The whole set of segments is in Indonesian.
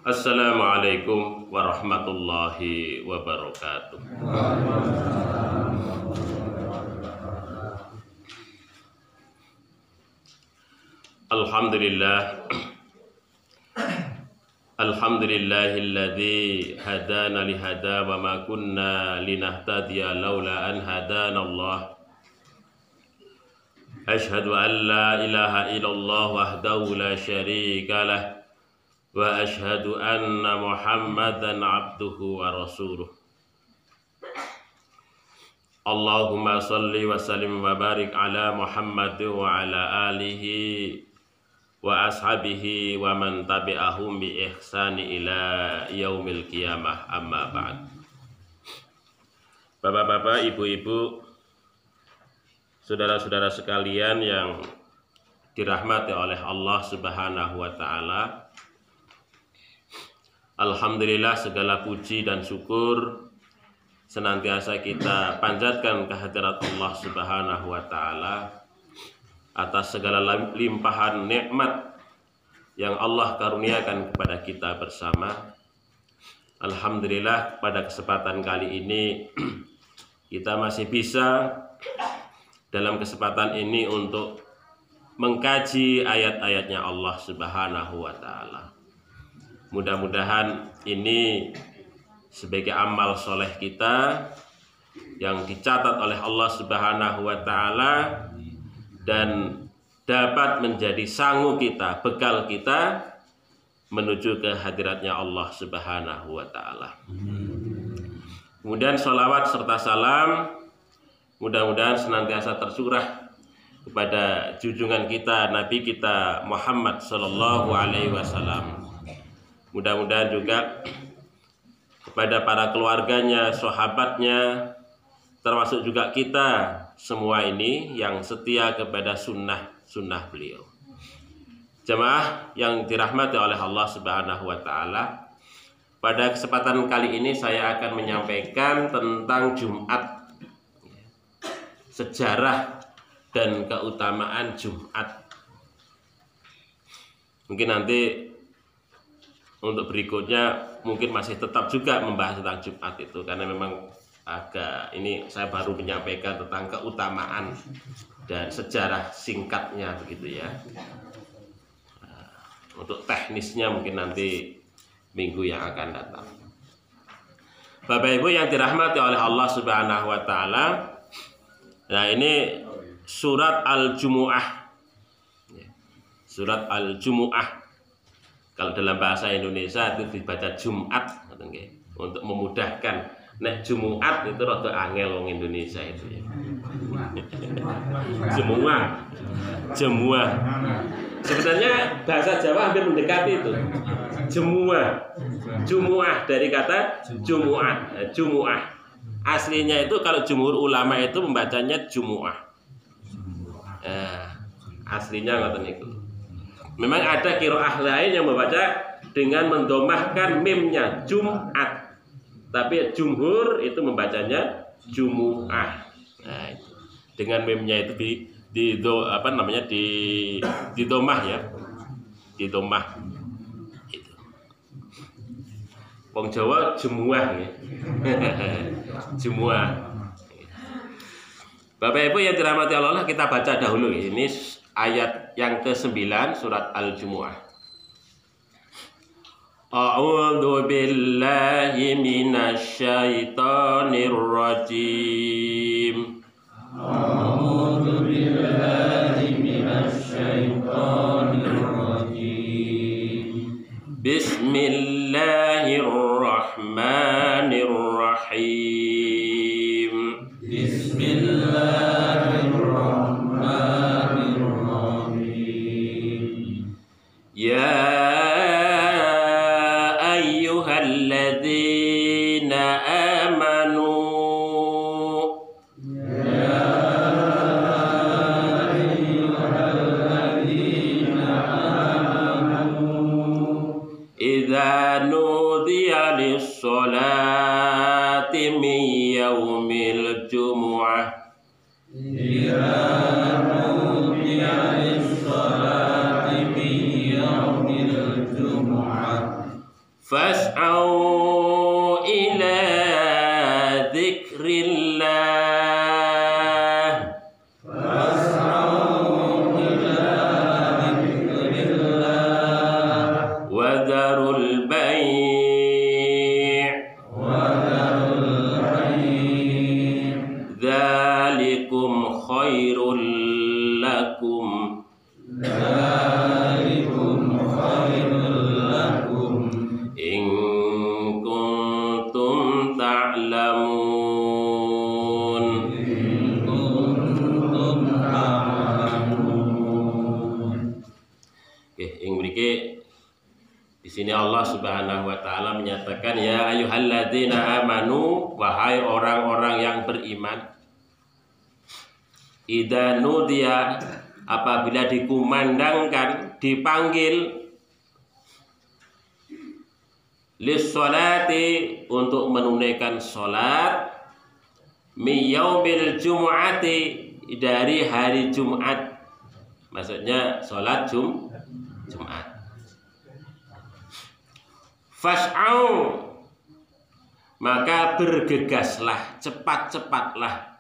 Assalamualaikum warahmatullahi wabarakatuh. Alhamdulillah. Alhamdulillahilladzi hadana lihada wa ma kunna linahtadiya laula an hadana Allah. Ashhadu an la ilaha illallah wahdahu la syarika lah wa ashhadu anna Muhammadan abduhu wa rasuluh. Allahumma salli wa sallim wa barik ala Muhammad wa ala alihi wa ashabihi wa man tabi'ahum bi ihsani ila yaumil qiyamah, amma ba'd. Bapak-bapak, ibu-ibu, saudara-saudara sekalian yang dirahmati oleh Allah Subhanahu wa taala. Alhamdulillah, segala puji dan syukur senantiasa kita panjatkan kehadirat Allah Subhanahu wa taala atas segala limpahan nikmat yang Allah karuniakan kepada kita bersama. Alhamdulillah, pada kesempatan kali ini kita masih bisa dalam kesempatan ini untuk mengkaji ayat-ayatnya Allah Subhanahu wa taala. Mudah-mudahan ini sebagai amal soleh kita yang dicatat oleh Allah Subhanahu wa taala dan dapat menjadi sangu kita, bekal kita menuju ke hadiratnya Allah Subhanahu wa taala. Kemudian sholawat serta salam mudah-mudahan senantiasa tercurah kepada junjungan kita, Nabi kita Muhammad sallallahu alaihi wasallam. Mudah-mudahan juga kepada para keluarganya, sahabatnya, termasuk juga kita semua ini yang setia kepada sunnah beliau. Jemaah yang dirahmati oleh Allah Subhanahu wa taala, pada kesempatan kali ini saya akan menyampaikan tentang Jumat, sejarah dan keutamaan Jumat. Mungkin nanti untuk berikutnya mungkin masih tetap juga membahas tentang Jumat itu, karena memang agak ini saya baru menyampaikan tentang keutamaan dan sejarah singkatnya begitu ya. Untuk teknisnya mungkin nanti minggu yang akan datang. Bapak Ibu yang dirahmati oleh Allah Subhanahu wa taala, nah ini surat Al-Jumu'ah. Surat Al-Jumu'ah. Kalau dalam bahasa Indonesia itu dibaca Jumat untuk memudahkan. Nek Jumu'at itu rada angel wong Indonesia itu ya. Jumu'ah. Sebenarnya bahasa Jawa hampir mendekati itu. Jumu'ah dari kata Jumu'ah. Aslinya itu kalau jumhur ulama itu membacanya Jumu'ah. Aslinya ngoten niku. Memang ada qiraah lain yang membaca dengan mendomahkan mimnya Jum'at. Tapi jumhur itu membacanya Jumu'ah. Nah, itu. Dengan mimnya itu di domah ya. Di domah. Itu. Wong Jawa Jumu'ah ya. Jumu'ah. Bapak Ibu yang dirahmati Allah, kita baca dahulu ini ayat yang ke-9 surat Al-Jumu'ah. A'udzu billahi minasy syaithanir rajim. A'udzu billahi minasy syaithanir rajim. Bismillahirrahmanirrahim. Bismillahirrahmanirrahim. Ya sholati min yaumil jumu'ah. Fas'au ila dzikrillah. Wa dzarul bai'. Dzalikum khairul lakum. In kuntum ta'lamun. Oke, ing mriki di sini Allah Subhanahu wa taala menyatakan ya ayyuhalladzina amanu, wahai orang-orang yang beriman, idza nudiya, apabila dikumandangkan, dipanggil, lissolati, untuk menunaikan sholat, miyaumil jumu'ati, dari hari Jumat, maksudnya sholat Jumat. Fas'au, maka bergegaslah, cepat-cepatlah,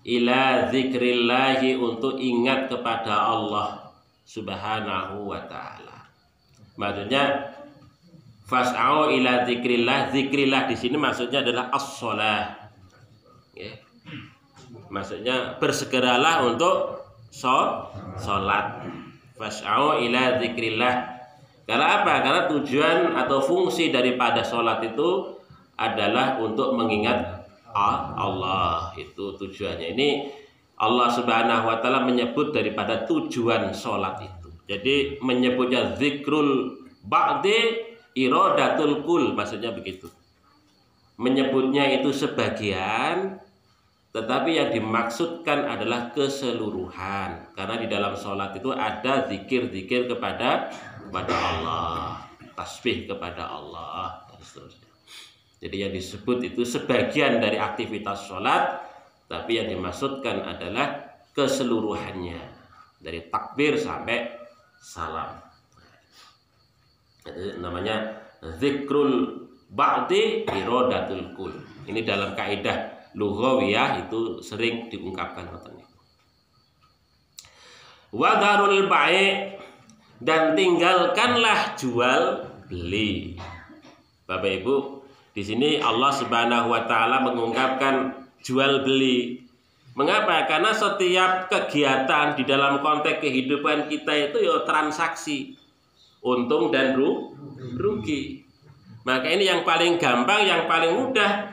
ila zikrillahi, untuk ingat kepada Allah Subhanahu wa ta'ala. Maksudnya fas'au ila zikrillah, zikrillah di sini maksudnya adalah as-shalah. Ya. Maksudnya bersegeralah untuk sholat. Fas'au ila zikrillah. Karena apa? Karena tujuan atau fungsi daripada sholat itu adalah untuk mengingat Allah. Itu tujuannya. Ini Allah Subhanahu wa ta'ala menyebut daripada tujuan sholat itu. Jadi menyebutnya zikrul ba'di iradatul kul, maksudnya begitu. Menyebutnya itu sebagian, tetapi yang dimaksudkan adalah keseluruhan. Karena di dalam sholat itu ada zikir-zikir kepada Allah, tasbih kepada Allah, dan seterusnya. Jadi yang disebut itu sebagian dari aktivitas sholat, tapi yang dimaksudkan adalah keseluruhannya, dari takbir sampai salam. Itu namanya zikrul ba'di iradatul kul. Ini dalam kaidah lughawiyah itu sering diungkapkan. Wa darul bai', dan tinggalkanlah jual beli. Bapak Ibu, di sini Allah Subhanahu wa taala mengungkapkan jual beli. Mengapa? Karena setiap kegiatan di dalam konteks kehidupan kita itu ya transaksi, untung dan rugi. Maka ini yang paling gampang, yang paling mudah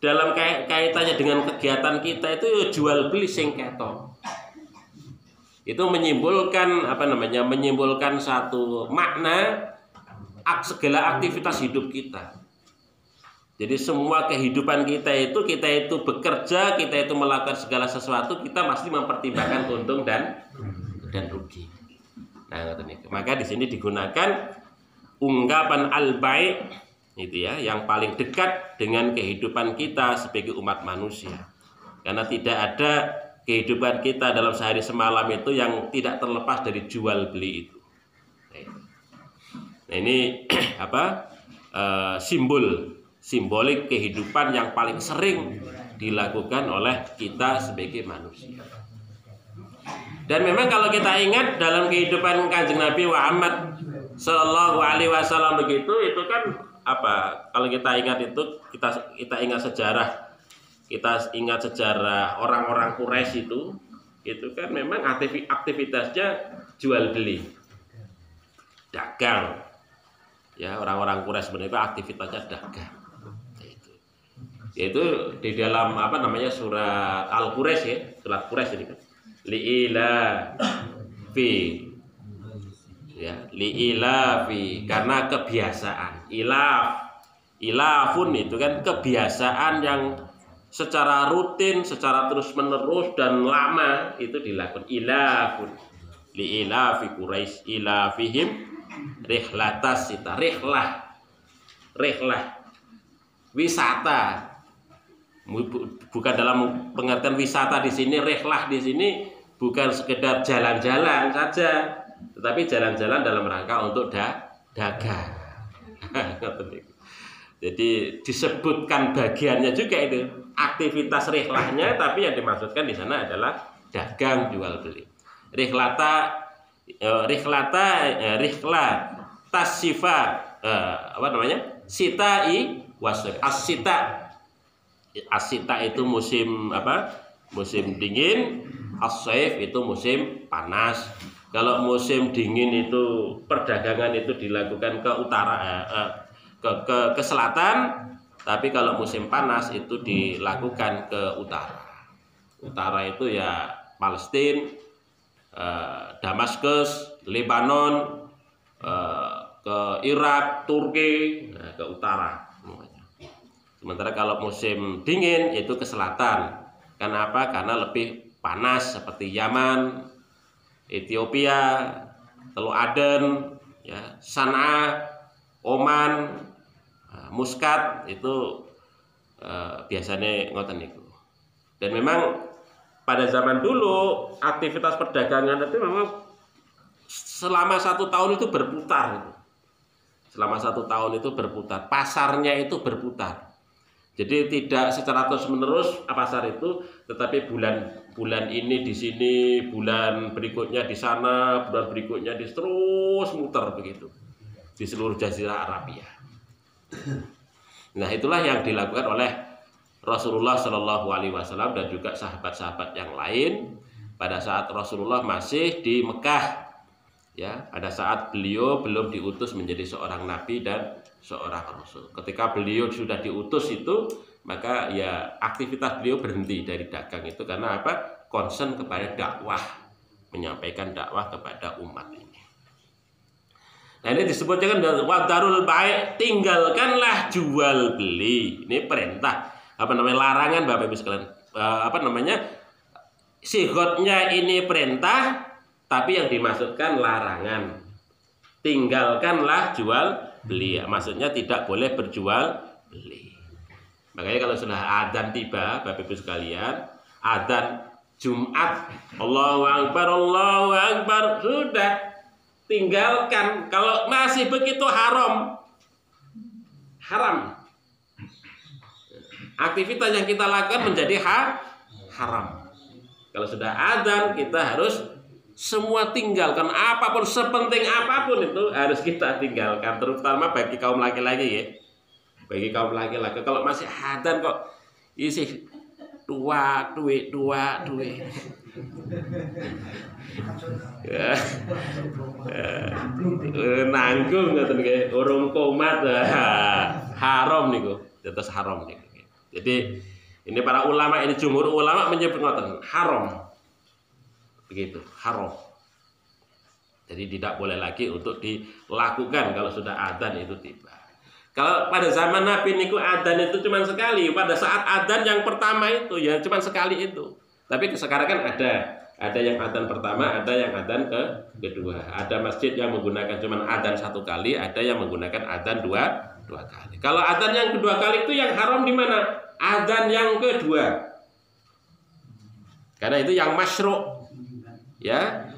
dalam kaitannya dengan kegiatan kita itu ya jual beli sing ketok. Itu menyimpulkan menyimpulkan satu makna segala aktivitas hidup kita. Jadi semua kehidupan kita itu bekerja, kita itu melakukan segala sesuatu, kita pasti mempertimbangkan untung dan rugi. Nah, maka di sini digunakan ungkapan al-bai' itu ya, yang paling dekat dengan kehidupan kita sebagai umat manusia. Karena tidak ada kehidupan kita dalam sehari semalam itu yang tidak terlepas dari jual beli itu. Nah, ini simbolik kehidupan yang paling sering dilakukan oleh kita sebagai manusia. Dan memang kalau kita ingat dalam kehidupan Kanjeng Nabi Muhammad Sallallahu Alaihi Wasallam begitu, itu kan apa? Kalau kita ingat itu, kita ingat sejarah. Kita ingat sejarah orang-orang Quraisy itu kan memang aktivitasnya jual beli, dagang. Ya, orang-orang Quraisy sebenarnya aktivitasnya dagang. Yaitu di dalam surat Al-Quraisy ya, surat Quraisy ini kan. Li'ilafi, karena kebiasaan. Ilafun itu kan kebiasaan yang secara rutin, secara terus-menerus dan lama itu dilakukan. Ilafun li'ilafi Quraisy ilafihim rihlatas sita, rihlah wisata, bukan dalam pengertian wisata di sini. Rihlah di sini bukan sekedar jalan-jalan saja, tetapi jalan-jalan dalam rangka untuk dagang. Jadi disebutkan bagiannya juga itu aktivitas rihlahnya, tapi yang dimaksudkan di sana adalah dagang jual beli. Rihla tasifa apa namanya? Sitai wasif. Asita itu musim apa? Musim dingin, as-saif itu musim panas. Kalau musim dingin itu perdagangan itu dilakukan ke utara ke selatan, tapi kalau musim panas itu dilakukan ke utara. Utara itu ya Palestina, Damaskus, Lebanon, ke Irak, Turki, ke utara. Sementara kalau musim dingin itu ke selatan. Kenapa? Karena lebih panas seperti Yaman, Ethiopia, Teluk Aden, ya, Sanaa, Oman, Muscat itu biasanya ngoten niku. Dan memang pada zaman dulu aktivitas perdagangan itu memang selama 1 tahun itu berputar. Selama 1 tahun itu berputar, pasarnya itu berputar. Jadi tidak secara terus menerus pasar itu, tetapi bulan ini di sini, bulan berikutnya di sana, bulan berikutnya di terus muter begitu di seluruh Jazirah Arabia. Nah, itulah yang dilakukan oleh Rasulullah Shallallahu Alaihi Wasallam dan juga sahabat-sahabat yang lain pada saat Rasulullah masih di Mekah. Ya, pada saat beliau belum diutus menjadi seorang nabi dan seorang rasul. Ketika beliau sudah diutus itu, maka ya aktivitas beliau berhenti dari dagang itu karena apa? Concern kepada dakwah, menyampaikan dakwah kepada umat ini. Nah, ini disebutkan wadarul bai', tinggalkanlah jual beli. Ini perintah, apa namanya, larangan Bapak Ibu sekalian. Apa namanya? Sigotnya ini perintah, tapi yang dimaksudkan larangan. Tinggalkanlah jual beli. Maksudnya tidak boleh berjual beli. Makanya kalau sudah adzan tiba, Bapak Ibu sekalian, adzan Jumat, Allahu Akbar, sudah tinggalkan. Kalau masih begitu haram. Aktivitas yang kita lakukan menjadi haram. Kalau sudah adzan, kita harus semua tinggalkan, apapun, sepenting apapun itu harus kita tinggalkan, terutama bagi kaum laki-laki ya. Bagi kaum laki-laki, kalau masih adzan kok isi dua duit. Nanggung ngoten nggih, urung komat haram niku, tetes haram niku. Jadi ini para ulama, ini jumhur ulama menyebut ngoten, haram. Begitu, haram. Jadi tidak boleh lagi untuk dilakukan kalau sudah adzan itu tiba. Kalau pada zaman Nabi niku adzan itu cuma sekali. Pada saat adzan yang pertama itu ya cuma sekali itu. Tapi sekarang kan ada yang adzan pertama, ada yang adzan kedua. Ada masjid yang menggunakan cuma adzan 1 kali, ada yang menggunakan adzan dua kali. Kalau adzan yang kedua kali itu yang haram di mana? Adzan yang kedua. Karena itu yang masyru'. Ya,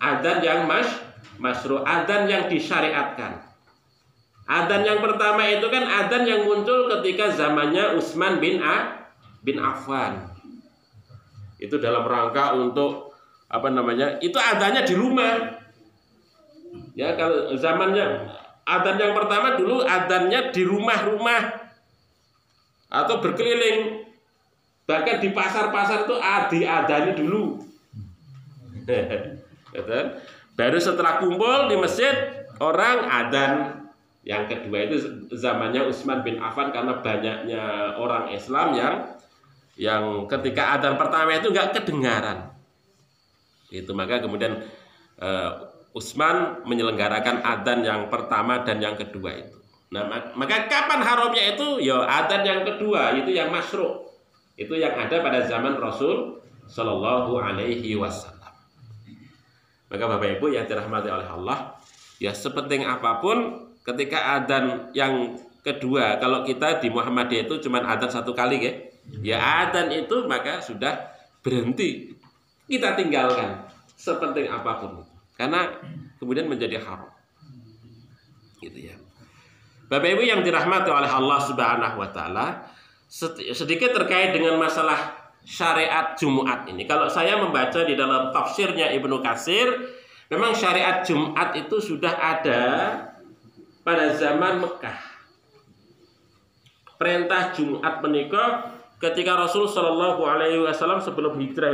adzan yang masyru', adzan yang disyariatkan. Adzan yang pertama itu kan adzan yang muncul ketika zamannya Utsman bin Affan. Itu dalam rangka untuk apa namanya? Itu adzannya di rumah. Ya, kalau zamannya adzan yang pertama dulu adzannya di rumah-rumah atau berkeliling. Bahkan di pasar-pasar itu diadzani dulu. Baru setelah kumpul di masjid orang adzan. Yang kedua itu zamannya Utsman bin Affan, karena banyaknya orang Islam yang ketika adzan pertama itu nggak kedengaran. Itu maka kemudian Utsman menyelenggarakan adzan yang pertama dan yang kedua itu. Nah, maka kapan haramnya itu? Ya adzan yang kedua itu yang masyru'. Itu yang ada pada zaman Rasul Shallallahu Alaihi Wasallam. Maka Bapak Ibu yang dirahmati oleh Allah, ya sepenting apapun ketika adzan yang kedua, kalau kita di Muhammadiyah itu cuma adzan 1 kali ya adzan itu maka sudah berhenti, kita tinggalkan sepenting apapun, karena kemudian menjadi haram gitu ya. Bapak Ibu yang dirahmati oleh Allah Subhanahu wa taala, sedikit terkait dengan masalah syariat Jumat ini. Kalau saya membaca di dalam tafsirnya Ibnu Katsir, memang syariat Jumat itu sudah ada pada zaman Mekah. Perintah Jumat menikah ketika Rasul Shallallahu Alaihi Wasallam sebelum hijrah